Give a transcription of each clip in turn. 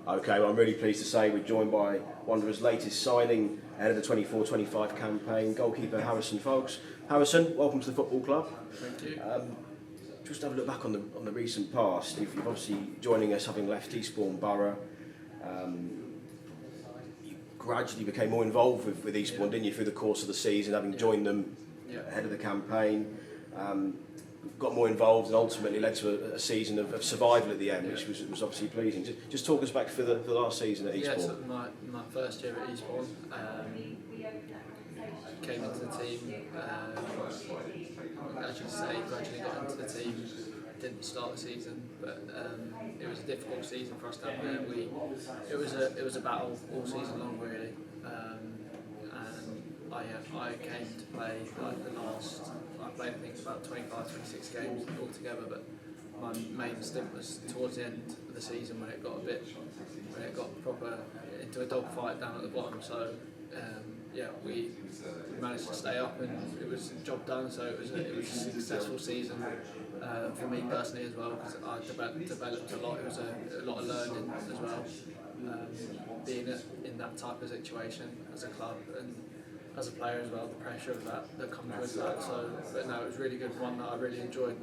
Okay, well, I'm really pleased to say we're joined by Wanderers' latest signing ahead of the 24-25 campaign, goalkeeper Harrison Foulkes. Harrison, welcome to the football club. Thank you. Just have a look back on the recent past. You've obviously joining us having left Eastbourne Borough. You gradually became more involved with Eastbourne, didn't you, through the course of the season, having joined them ahead of the campaign. Got more involved and ultimately led to a season of survival at the end, which was obviously pleasing. Just talk us back for the last season at Eastbourne. Yeah, so my first year at Eastbourne, came into the team, as you say, gradually got into the team. Didn't start the season, but it was a difficult season for us down there. It was a battle all season long, really. And I came to play like I played I think about 25, 26 games altogether, but my main stint was towards the end of the season when it got proper into a dogfight down at the bottom. So we managed to stay up and it was a job done. So it was a successful season for me personally as well, because I developed a lot. It was a lot of learning as well, being in that type of situation as a club and as a player as well, the pressure of that comes with that. So, but no, it was really good, one that I really enjoyed.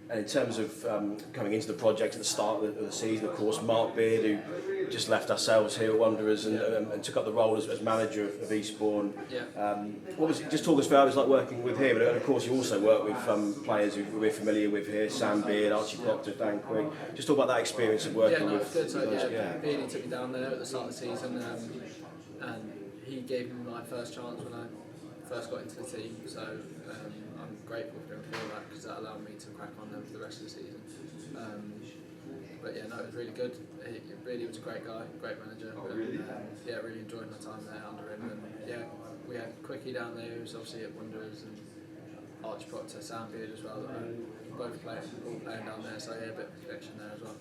And in terms of coming into the project at the start of the season, of course, Mark Beevers, who just left ourselves here at Wanderers and took up the role as manager of Eastbourne. Just talk us through how it was like working with him, and of course you also work with players who we're familiar with here, Sam Beard, Archie Proctor, Dan Quigg. Just talk about that experience of working with good. So those. Beardy took me down there at the start of the season, and he gave me my first chance when I first got into the team. So I'm grateful for him for that, because that allowed me to crack on then for the rest of the season. But yeah, no, it was really good. He really was a great guy, great manager. And, really enjoyed my time there under him. And we had Quickie down there, who was obviously at Wanderers, and Archie Proctor, Sam Beard as well, that were both playing down there. So a bit of connection there as well.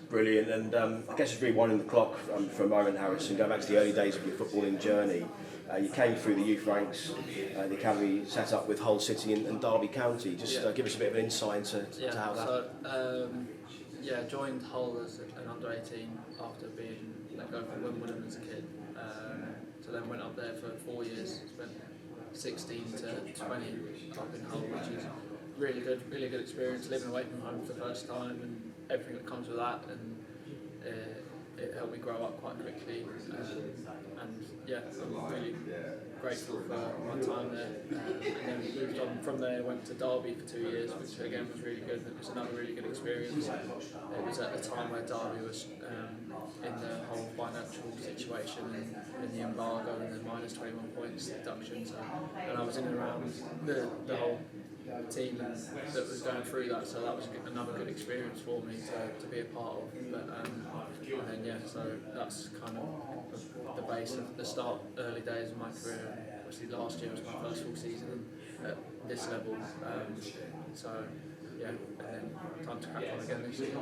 Brilliant, and I guess it's rewinding the clock for a moment, Harrison, going back to the early days of your footballing journey. You came through the youth ranks, the academy set up with Hull City and Derby County. Just give us a bit of an insight into how that... So, joined Hull as an under-18 after being let go from Wimbledon as a kid. So then went up there for 4 years, spent 16 to 20 up in Hull, which is really good experience, living away from home for the first time and everything that comes with that, and it helped me grow up quite quickly, I'm really grateful for my time there, and then moved on from there, went to Derby for 2 years, which again was really good. It was another really good experience. It was at a time where Derby was in the whole financial situation and in the embargo and the minus 21 points deduction, and I was in and around the whole team that was going through that, so that was another good experience for me to be a part of. But so that's kind of the base of the start, early days of my career. Obviously last year was my first full season at this level, and then time to crack on again this year.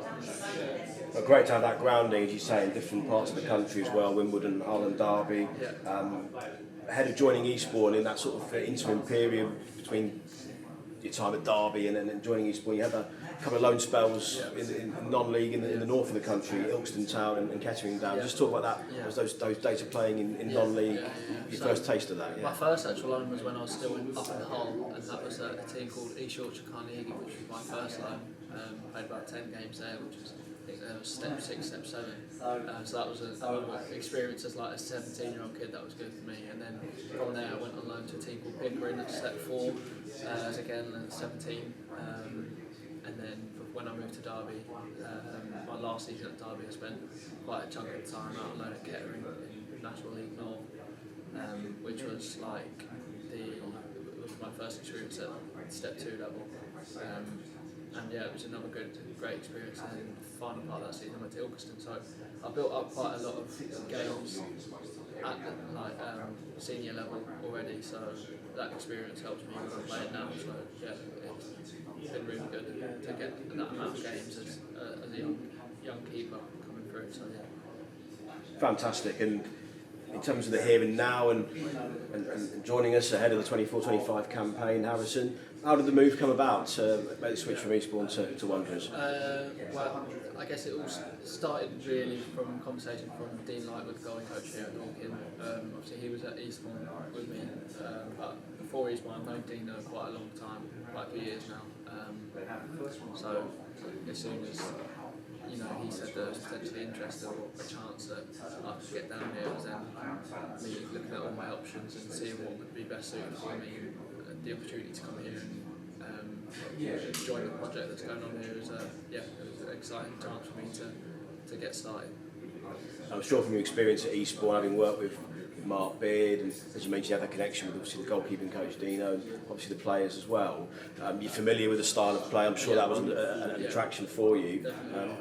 Well, great to have that grounding, as you say, in different parts of the country as well, Wimbledon, Hull and Derby. Ahead of joining Eastbourne in that sort of interim period between your time at Derby and then joining Eastbourne, you had a couple of loan spells in non-league in the north of the country, Ilkeston Town and Kettering Down. Just talk about that. Was those days of playing in non-league your first taste of that? My first actual loan was when I was still up in Hull, and that was a team called East Yorkshire Carnegie, which was my first loan. Played about 10 games there, which was step 6, step 7. So that was an experience as like a 17-year-old kid. That was good for me. And then from there I went on loan to a team called Pickering at step 4, as again at 17. And then when I moved to Derby, my last season at Derby, I spent quite a chunk of time out on loan at Kettering in National League North, which was like it was my first experience at step 2 level. It was another great experience. And then the final part of that season I went to Ilkeston, so I built up quite a lot of games at the senior level already. So that experience helps me when I'm playing now. So it's been really good to get that amount of games as a young keeper coming through. So fantastic. And in terms of the here and now and joining us ahead of the 24-25 campaign, Harrison, how did the move come about to make the switch from Eastbourne to Wanderers? Well, I guess it all started really from a conversation from Dean Lightwood, goalie coach here at Dorking. Obviously he was at Eastbourne with me, but before Eastbourne I've known Dean quite a long time, quite a few years now. So as soon as he said that I was potentially interested or a chance that I could get down here, it was then me looking at all my options and seeing what would be best suited for me. The opportunity to come here and join the project that's going on here is it was an exciting chance for me to get started. I'm sure from your experience at Eastbourne, having worked with Mark Beevers, and as you mentioned, you have that connection with obviously the goalkeeping coach Dino, and obviously the players as well. You're familiar with the style of play. I'm sure that was an attraction for you.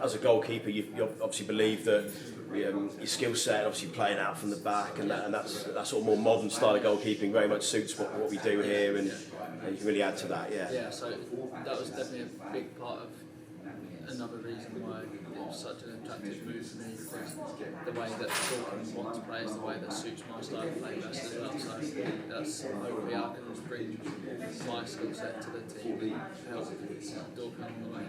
As a goalkeeper, you obviously believe that your skill set, obviously playing out from the back, and that sort of more modern style of goalkeeping very much suits what we do here, and you can really add to that. Yeah. So that was definitely a big part of another reason why it was such an attractive move for me, because the way that Dorking wants to play is the way that suits my style of play best as well. So that's hopefully I can bring my skill set to the team and help Dorking on the way.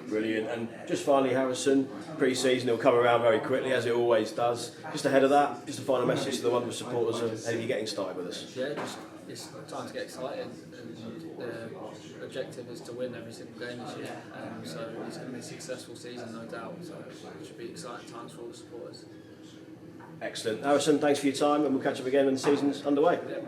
Brilliant. And just finally, Harrison, pre-season will come around very quickly, as it always does. Just ahead of that, just a final message to the Wanderers supporters ahead of you getting started with us. Yeah, it's time to get excited, and the objective is to win every single game this year. So it's going to be a successful season, no doubt. So it should be exciting times for all the supporters. Excellent. Harrison, thanks for your time, and we'll catch up again when the season's underway. Yeah.